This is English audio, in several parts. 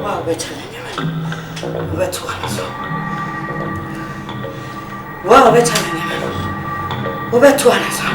Wow, better than you. Better one. Wow, better than you. Better one.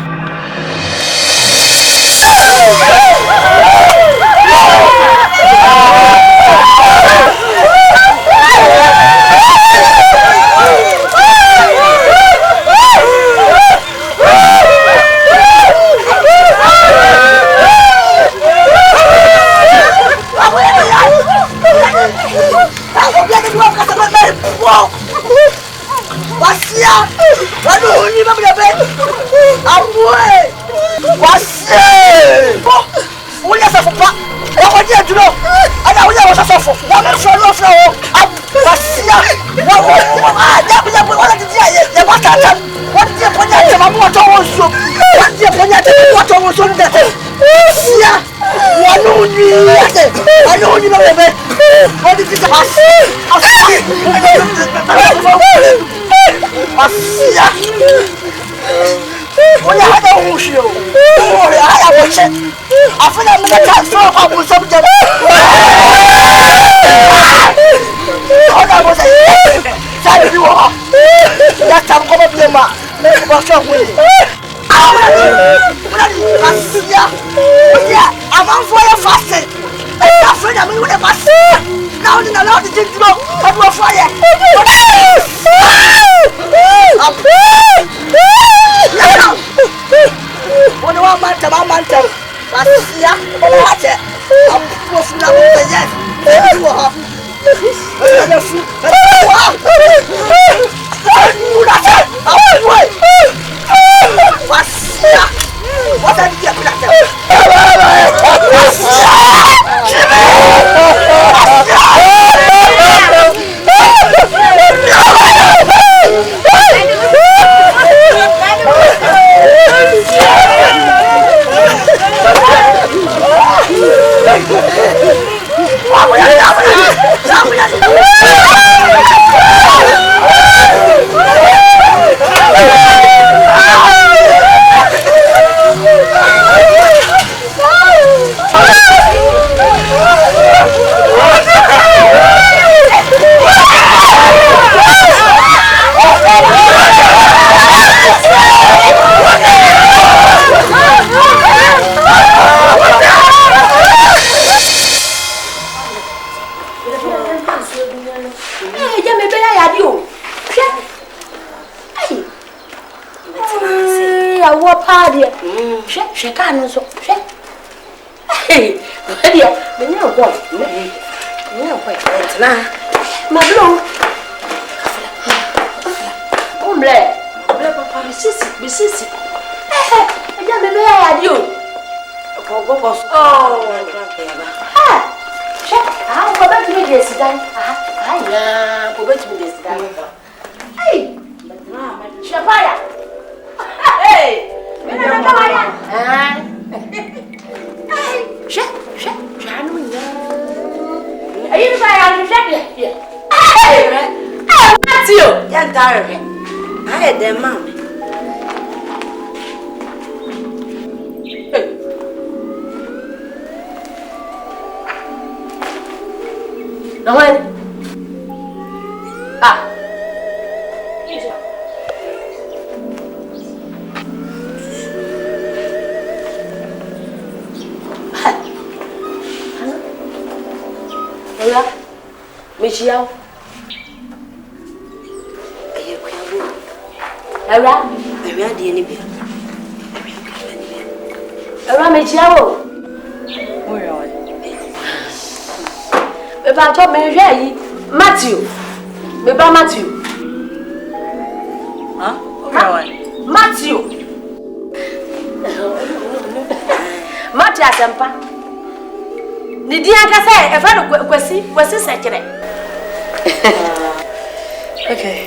Okay.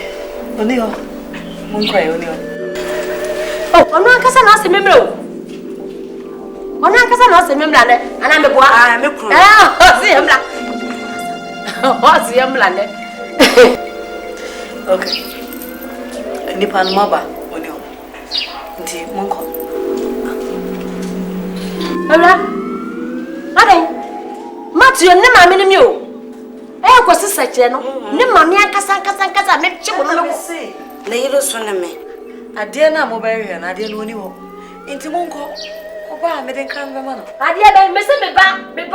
Onio. Munkwai onio. Oh, ono ankasa na ase memre o. Ono ankasa na ase memre ne. Ana me boa. Ah, me kru. Ah, si emla. O si emla ne. Okay. Ni pan maba onio. Nti munko. Emla. Ade. Matthew ne ma me ni mi o. go sister cheno. Ne mami ankasa me chibo no say. Na yelo so na me. Ade na mo ba hwe na ade no oni ho. Enti mo nko. Oba me den kan be ma no. Ade be me se me ba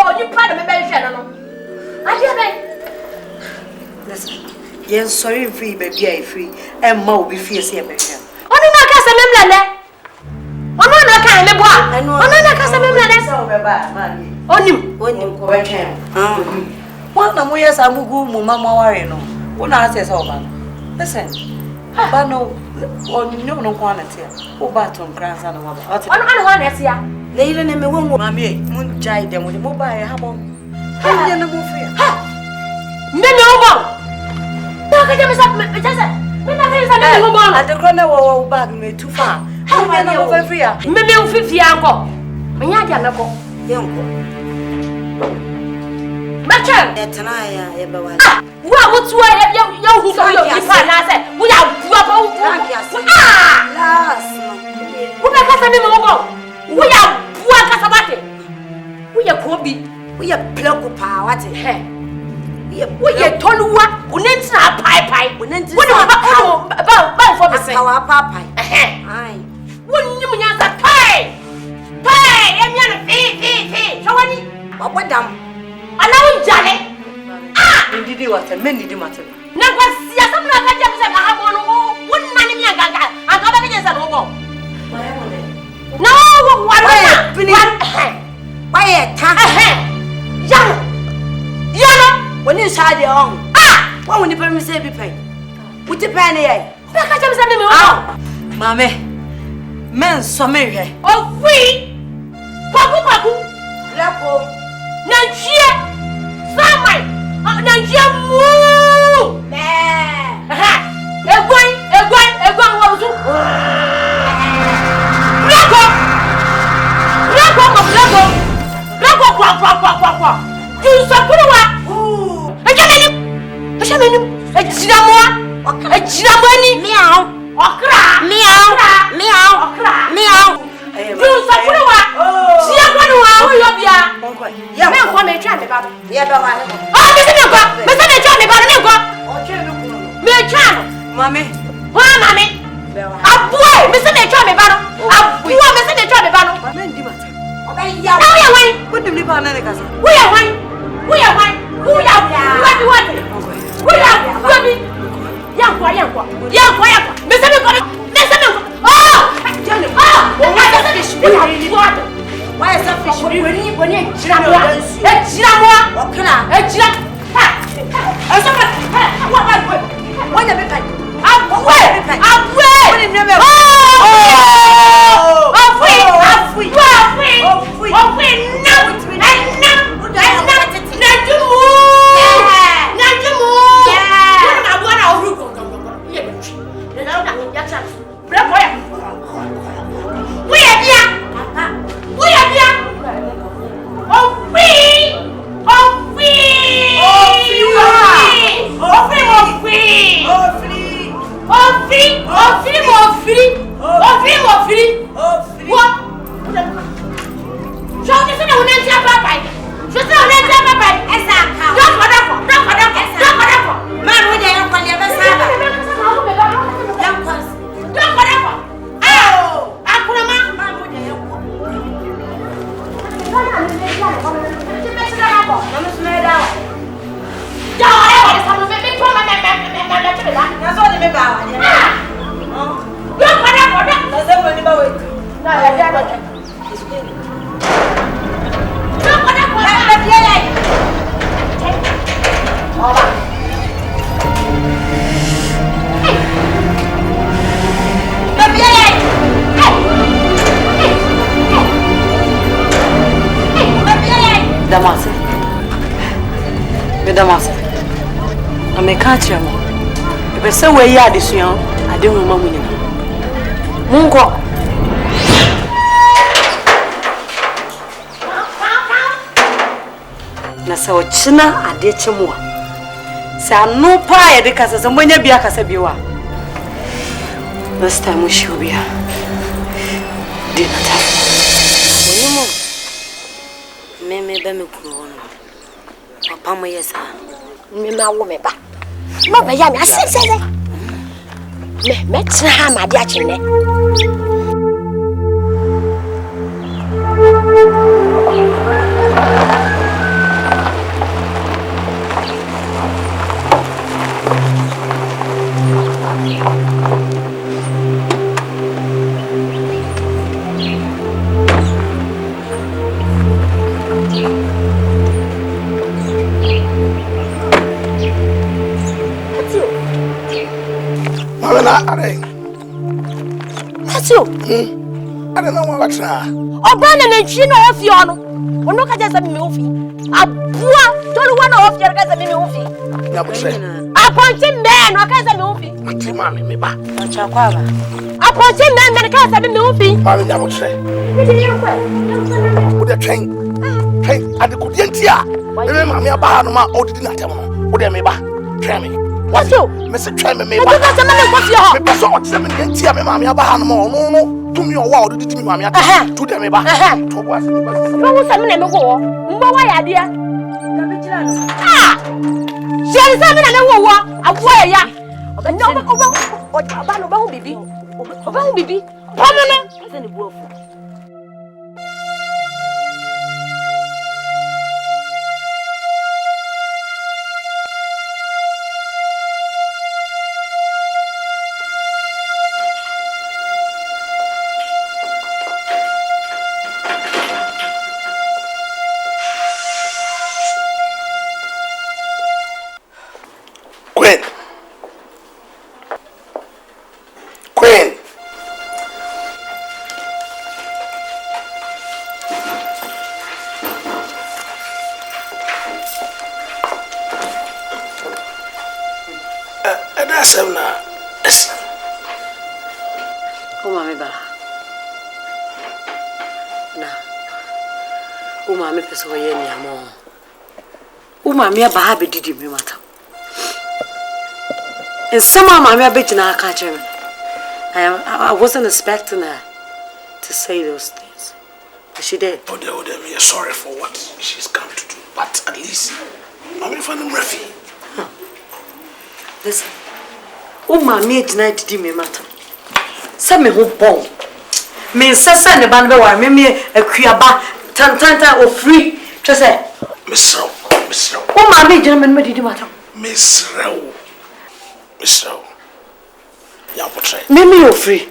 oni pa na me ba hwe no. Ade be. Listen. Yen sorry free baby I free. E ma obi fie se e be hwe. Oni na ka se memla ne. Ono na ka me boa. Ono na ka se memla ne. Se obe ba ma ni. Onim Ko be hwe. Wọ́n na mo yes amugu mo mama ware no. Wo na ase se oba no. Listen. Ba no onyo no kwa na tia. Wo ba ton kransa na wa ba. Ono wa na tia. Le ile na me wo mama e mun jai dem mo ba e ha bo. Ha na mo fia. Ha. Me wo bo. Na ka jame sa me jase. Me na ka sa me wo bo. Ade kro na wo bag me too far. Ha me na wo fia. Me wo fifia anko. Me nya dia me ko. Yenko. Machan Etana ya be wa. Wa wotua ya hu so yo ifa na se. Wo ya bua ba wo. Las. Wo be ka sa me wo bo. Wo ya bua ka sa bate. Wo ya ko bi. Wo ya plako pa wate. He. Wo ya toluwa. Wo nentina pai. Wo nentina. Wo ba fo be se. Kawa pai. Ai. Wo nyum nya sa pai. Pai, em nya no fi. So wani. Wa dam. Ana unjale. Ndidi wate, men ndidi mate. Na kwa siasa mna kaja mse ka habo no. Wonna ni mianga ga. Anga ba kaja sa no go. Na wo wala. Waye ta. Yana. Woni shade on. Wa woni pe mi se bi pen. Wuti pen ne yai. Ba kaja mse me wo. Mame. Men so me hwe. O fi. Kwaku. Lako. Nanchie. Samai. Nanchie mu. Egwan wo su. Lako kwa. Tu sapuru wa. Ejameni. Ejiramoa ni. Miau. Okra. Tu sapuru wa. Sia kwanu wa wo yobia. Me kwa me twa me ba. Ye be wa. Me se me twa me ba ne kwa. O twa me kuno. Me twa no. Mame. Wa mame. Abuo, me se me twa me ba no. Abuo me se me twa me ba no. Mame ndi mate. O be ya. Na wo ya wan. Wodim ni ba na ne kasa. Wo ya wan. Wo ya. What? Wo ya. Wabi. Yankwa. Me se me kwa. Why is that fish? When you jiramoa. Okra. What the bepai? Abwe. What in never. Damase. Ame ka kire mo. Ebe se we ya adesuan, ade nwoma mu nyina. Munko. Na se o china ade chemo a. Se anu pa ye de kasa se mbonya bia kasa biwa. This time we should be dinner time. Onimo. Me be me kuro no. Papa mo yesa. Me ma wo me ba. Mo ba ya me asese. Me tina ha ma dia chine. Matthew. I don't know what Obana na chino ofi ono. Ono ka jesa mi ofi. Abua, tolu wana ofi ka jesa mi ofi. Na butre. Aponti men o ka jesa mi ofi. Ati mami me ba. Acha kwa ba. Aponti men ka jesa mi ofi. Mami na butre. Wo de twen. Twen ade ko de ntia. Me mami aba no ma odidi na tem no. Wo de me ba. Twen me. Matthew, me se twen me ba. Me ka jesa mi ofi ho. Me paso o se me de ntia me mami aba no ma no. Tumi o wa odidi mi mami ata. Tu de me ba. To bo ase me ba. No wo se me na me go. Mbo wa ya dia. Ka be kira no. Ah! Sheri se me na me wo wo. Awo ya. Oba no ba hu bibi. Oba hu bibi. Pomo no. Ase ni bu ofu. Mami aba be didi me mata. And somehow mami abegina aka chere me. I wasn't expecting her to say those things. But she did. Oh, we are sorry for what she's come to do. But at least mami found him refi. Listen. Mami did didi me mata. Say me ho bon. Me sesa ne ba no be wa me akuaba tantanta o free. Just say Mr. Mami gentleman me didi mata. Mr. Ya portray. Me o free.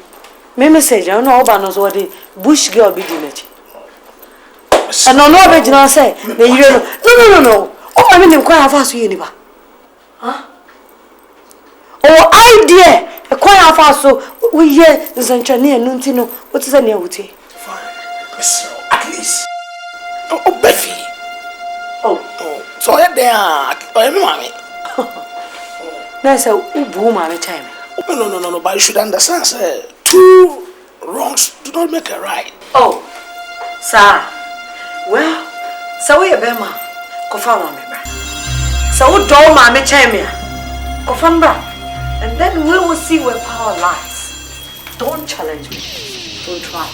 Me say you know oba no so the bush girl be di nachi. And no be gina say me yire no. O mami nim kwa afa so yeni ba. Huh? O idea e kwa afa so we ye nsanchane enu nti no what is na wuti. Fine. Mr. At least. Oh, Beffy. Oh. So there are mommy. That's a ubu mommy time. No, but you should understand, sir. Two wrongs do not make a right. Oh, sir. Well, so we a bema. Confirm mommy, bra. So we do mommy time here. Confirm, bra. And then we will see where power lies. Don't challenge me. Don't try.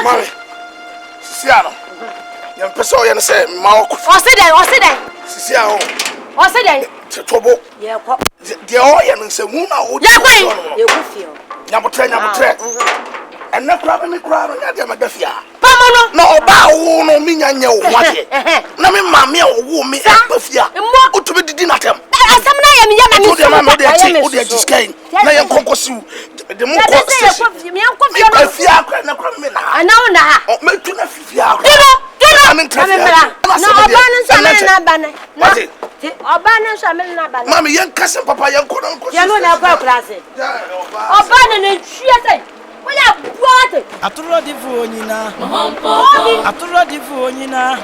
Mommy, Sisiano, young person, you say, Malcolm. O se den. Sisiano. O se den. Trouble. Yeah, ko. The all young say, Muna, You go feel. Yamutre. And not grabbing me crowd on your Madafia. Pamono. No, bow, no, me, and you, what? No, me, mammy, or woo me, Mafia. And what to be the dinner? I told your mamma, they just came. I am Cocosu. The more I know now. Make to Fia. I'm in Mammy, young cousin, Papa, young Conan. You know now, class. Atrofuo nyina Atrofuo nyina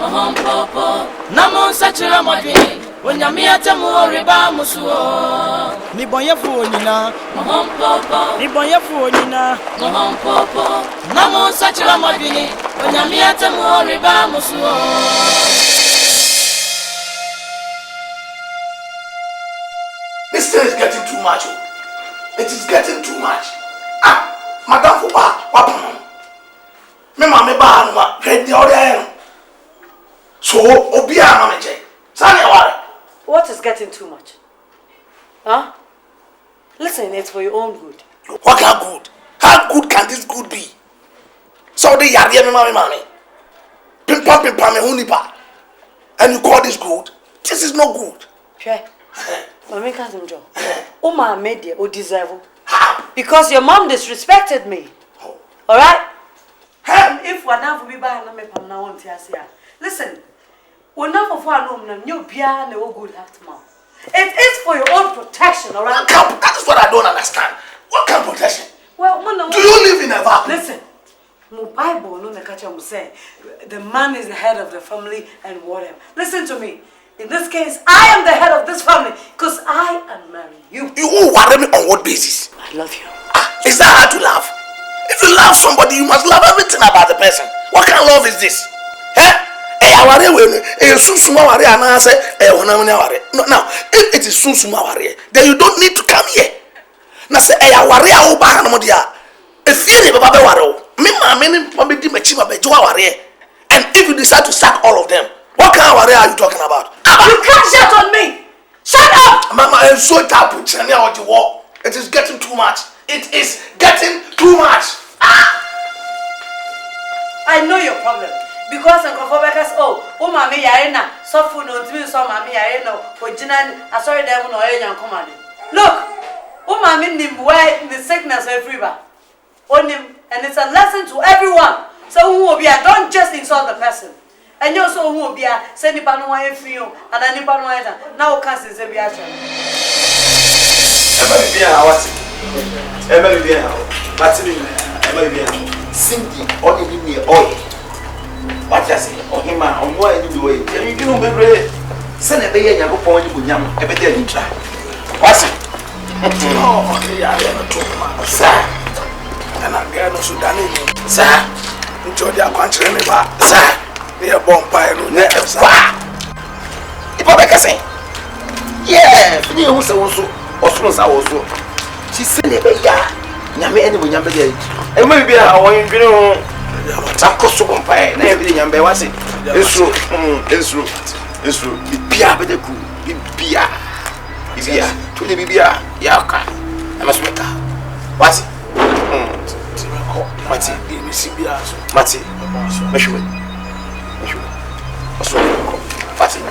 Namon sachira modwe onyamiate mo reba musuo ni bonyefo nyina mohompopo ni bonyefo nyina mohompopo na mo sachira madwini onyamiate mo reba musuo. This thing is getting too much. It is getting too much. Madam Fuba, what? Me mama ba no ma ready order. So obi a me je. Sani aware. What is getting too much? Huh? Listen, it's for your own good. What kind of good? How good can this good be? So they yare me mama. Pim pam me hunipa. And you call this good? This is not good. Sure. Mama can't enjoy. Oh, my media, oh, deserve. Because your mom disrespected me. All right? If we're not for me, listen, we're not for far no, you piano, no good heart, mom. It is for your own protection, all right? That is what I don't understand. What kind of protection? Well, do you live in a vacuum? Listen, my Bible, no, the say the man is the head of the family and whatever. Listen to me. In this case, I am the head of this family because I am marrying you. You will worry me on what basis? I love you. Is that hard to love? If you love somebody, you must love everything about the person. What kind of love is this? Now, if it is then you don't need to come here. Now say, and if you decide to sack all of them, what kind of warrior are you talking about? You can't shout on me! Shut up! Mama, I'm so tired. It is getting too much. It is getting too much. I know your problem. Because Uncle Fobekas, Mammy Yarena, so food no to so Mammy Yareno, for Jinan, I saw them no young command. Look, Mammy nim where the sickness everywhere. On him, and it's a lesson to everyone. So who will be, don't just insult the person. And you also who will be a sending Panoa for you, and a Nipanoa now cast is a biatch. Simply, only give me oil. What I say, or him, on why you do it. You know, baby, send a baby and go for you with yam every day. What's it? Oh, okay, I never told my sir. And I get no Sudan, sir. Enjoy their country, sir. They are born by never, sir. If I say, yeah, you also, or soon as I also. She said, Yammy, anyway, Yammy. And maybe I want you know. I'm so compare and everything. I'm watching. It's true. It's true. It's true. Be Pia, but the cool. Be Pia. Be Pia. To the Bibia. Yaka. I must make her. What's it? Mati. Mati. Measure. What's wrong? What's it?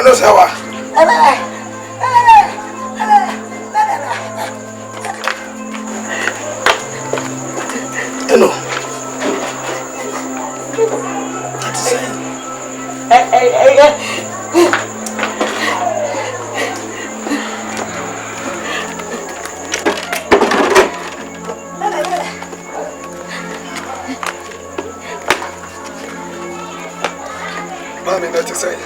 know sawa. Hello. That's it. Mommy, that's it.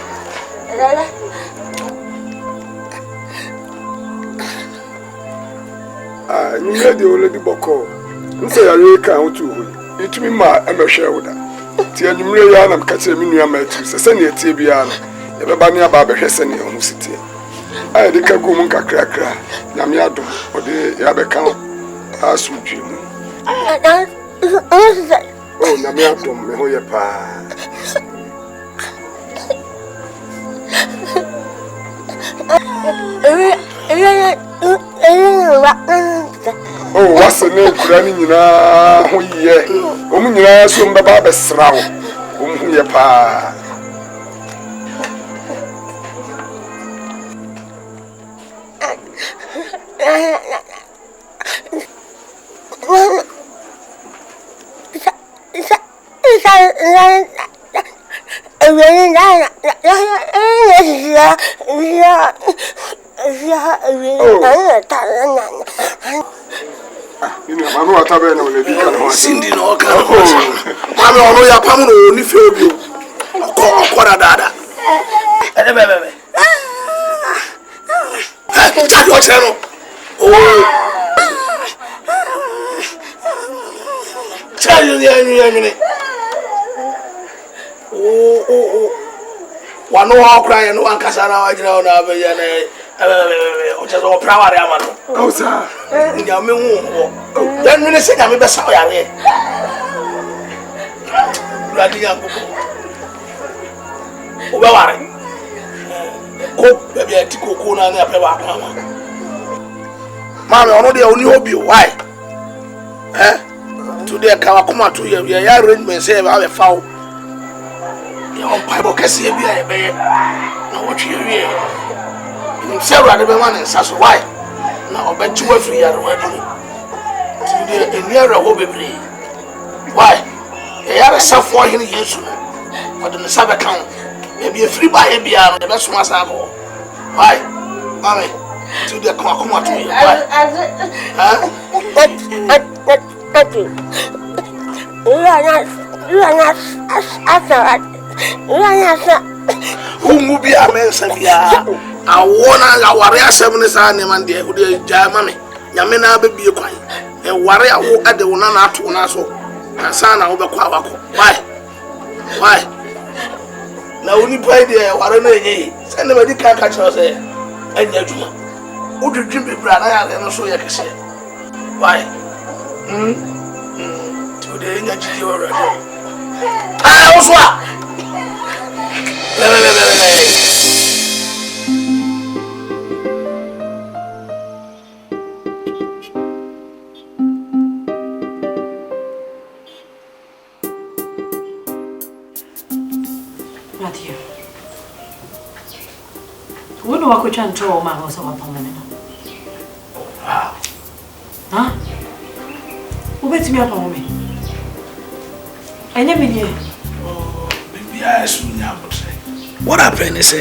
You made the already boko. You say I can't do it. Me ma am a shareholder. Tia you really am catching me near my two. Send your TBN. Everybody about the Hesseni on city. I think I go munka cracker. Yamiado or the Yabecount. As with you. Oh, Yamiado, me ho ya pa. Oh, what's the name? Granny, you know, who ye? Woman, you are some baba srow. Whom ye pa. You know, I'm not a man only because Cindy no can. Mamma, I know your palm only feel you. What a dada. Tap your channel. Oh, tell you the enemy. Oh. One no more crying, one Cassandra, I know now, which is all proud. Oh, sir. Then when I say I'm best, I am oh, baby, I took Kuna and a peba. Mamma, I know the only hope you. Why? Today, Kawakuma to you, your arrangement say I have a foul. Your Bible can see a beer. Now, what you hear? Sarah, the man and Sasso, why? Now, I bet you were free at wedding. Today, a nearer hobby. Why? They are a self for him years but in the Sabbath account, maybe a free buy a beer, the best ones I go. Why? Mammy, today, come on to me. You are not after. Who will be a man, Savia? I want a warrior 7 is an man, dear, who did Jammy. Yamina be a coin. A warrior who had the one out to Naso. And son over Quavaco. Why? Now, only play there, warrior, send them a dick catch us there. And Yajuma. Who did you be brother? I don't know you can say. Why? Today, Yajua. I also. Matthew, when do I go and throw my house over permanent? Huh? Who bet me upon me? I never knew. What happened is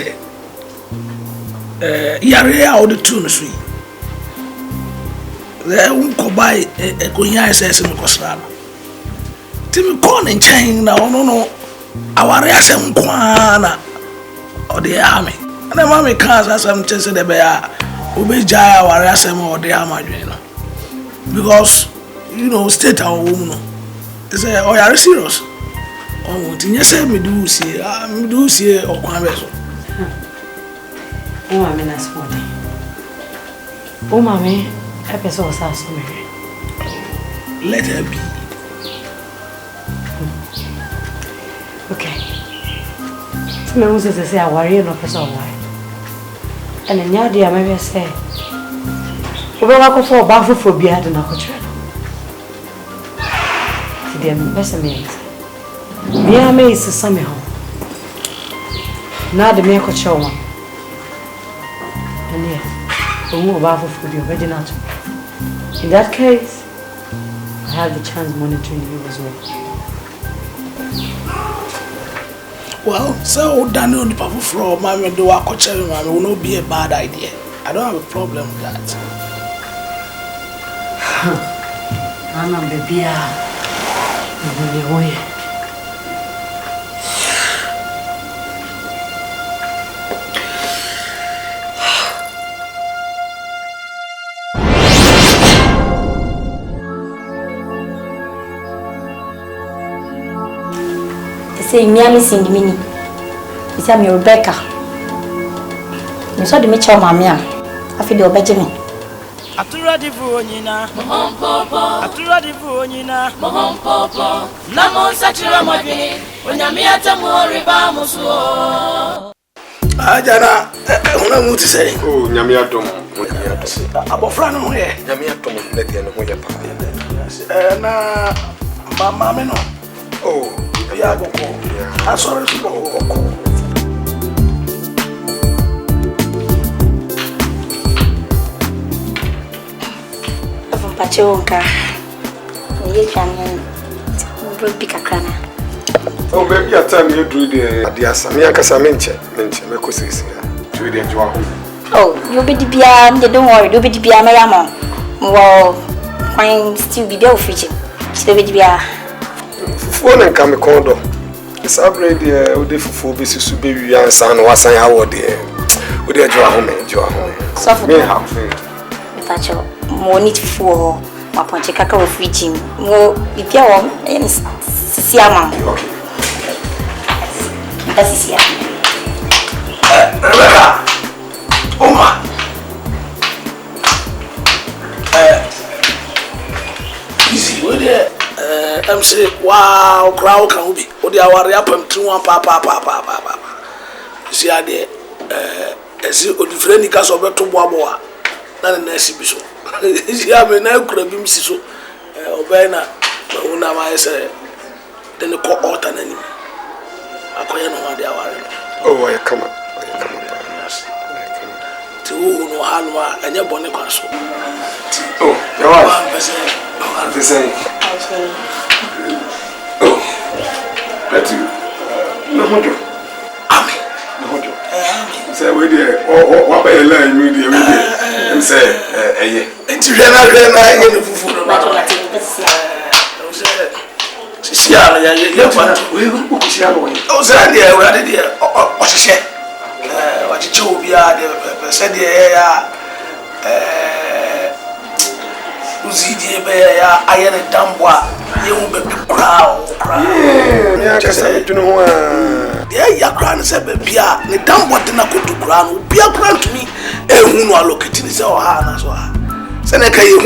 Yare out the tune sweet. There won't go by a Goya says in Cosrana. Timmy corn and chain now, no, our Yasam Kwana or the army. And the mammy cars as I'm chasing the bear, who be Jaya or Yasam or the army, because you know, state our woman. They say, oh, you're serious. Oh, you say me do see or conversion. Oh, I mean, that's funny. Oh, mammy, episode was me. Let her be. Okay. So, me was to say, I worry no person why. And then, yeah, dear, maybe I say, we will go for bathroom for beer and a coach. Dear, best amazing. Dear, may is some home. Now the make a show one. And yeah, we move about for the original. In that case, I have the chance monitoring you as well. Well, so Daniel the Papa from Mammy do a coach will not be a bad idea. I don't have a problem with that. I'm a baby. Say Miami sing mini. It's a Rebecca. You saw the Mitchell Mamia. I feel the Benjamin. Atrofuo nyina. Atrofuo nyina. Namo sachira madini. Onyame atemu riba musuo. Ajana, una muti say. Oh, nyame adom. Abofra no here. Nyame adom na dia no ye pa. Na mama me no. Oh, ya boko. Asore su boko. Pachonka. Ye kan brobi kakrana. Oh, baby, at time you do the Samia Casamenche, me cosisi. Do the enjoy. Oh, you'll be the BM, don't worry, you'll be the BM, Mayama. Well, I'm still be there fishing. Still be the BM. Phone and come condo. It's already Adiifuo be to be and son was I how dear. Would you enjoy home? So for me, how Pacho, more need for my poncheka of reaching. More if you want, and Siama. okay. That's here. Rebecca. Oma. Easy with it. I'm saying, wow, crowd can be. What they are up and two one papa. See, I did. See, or the friend because of to Boboa. Not an exhibition. See, I mean, I could have been so. Obena, when I say, then the court alternate. I can't know what they are. Oh, I come up. To no Hanwa and your bonnet castle. Oh, your wife. The same. Oh, that's you. No, Ami. No, say, we dear. Oh, what by a line, you dear. And say, it's really food. See, oh, Sandy, what did you? What she said? What you told me, said, Uzi I had a damn boy. You will be proud. Yeah, because I don't know. Yeah, your grand said, Pia, the damn what did not go to ground. Be a grand to me, and who are locating his or Hannah. Seneca, you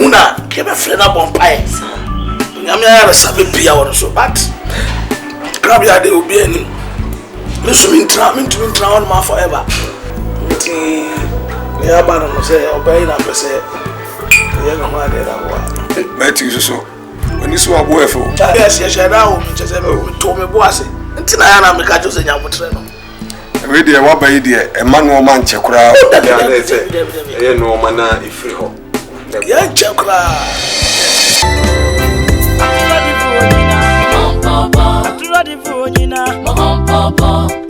came a friend up on pies. I'm not a savvy Pia or so, but Grabia, they will be any. Listening to drown my forever. Yeah, but I'm say, obeying up, say. Matthew, so when you saw a boy for yes, now just told me, bossy. Until I am a catcher in your train. Ready, what by dear, a man or man check crowd. No man, if free home. Yeah, check crowd. Atrofuo nyina.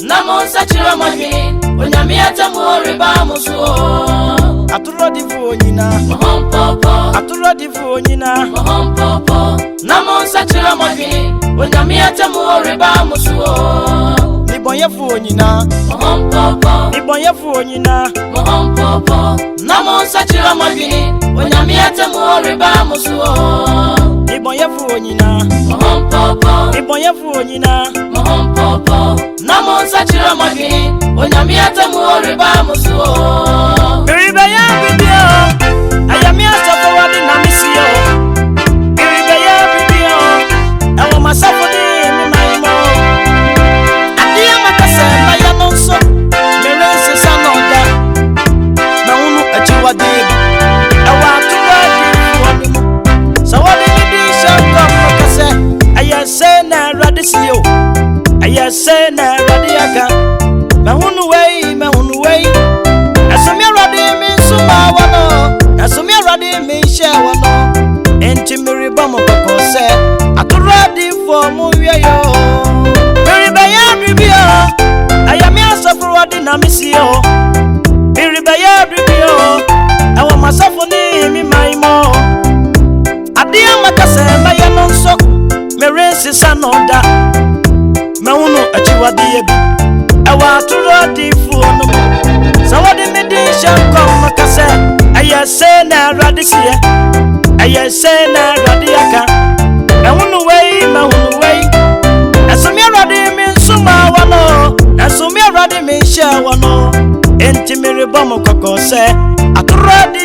Namo sachira madini. Onyame atemu riba musuo. Atrofuo nyina. Atrofuo nyina. Namo sachira madini. Onyame atemu riba musuo. Ibonyefuo nyina. Ibonyefuo nyina. Namo sachira madini. Onyame atemu riba musuo. Ibonyefuo nyina. Ibonyefuo nyina. Namo sachira madini. Onyame atemu riba musuo. Biribeya bibio. Ayami Atrofuo di na misio. Biribeya bibio. Ewo masafo di mi maimo. Adia makase maya nonso. Merense sanoda. Na unu achiwa deba. Ewa Atrofuo di mu. Sawadi di shaka makase. Ayase na radisio. Ayase na radiaka. Mahunu wei. na misio biribaya bribio ewo masafo ni mi maimo adia makase maye no nso meresi sanoda mewunu achiwade bi ewo aturo Adiifuo no sawade medisha kom makase ayese na radisiye ayese na radiaka mewunu wei asumi radi mi suma wano asumi radi mi sha wano enti mere bomo kokose aturo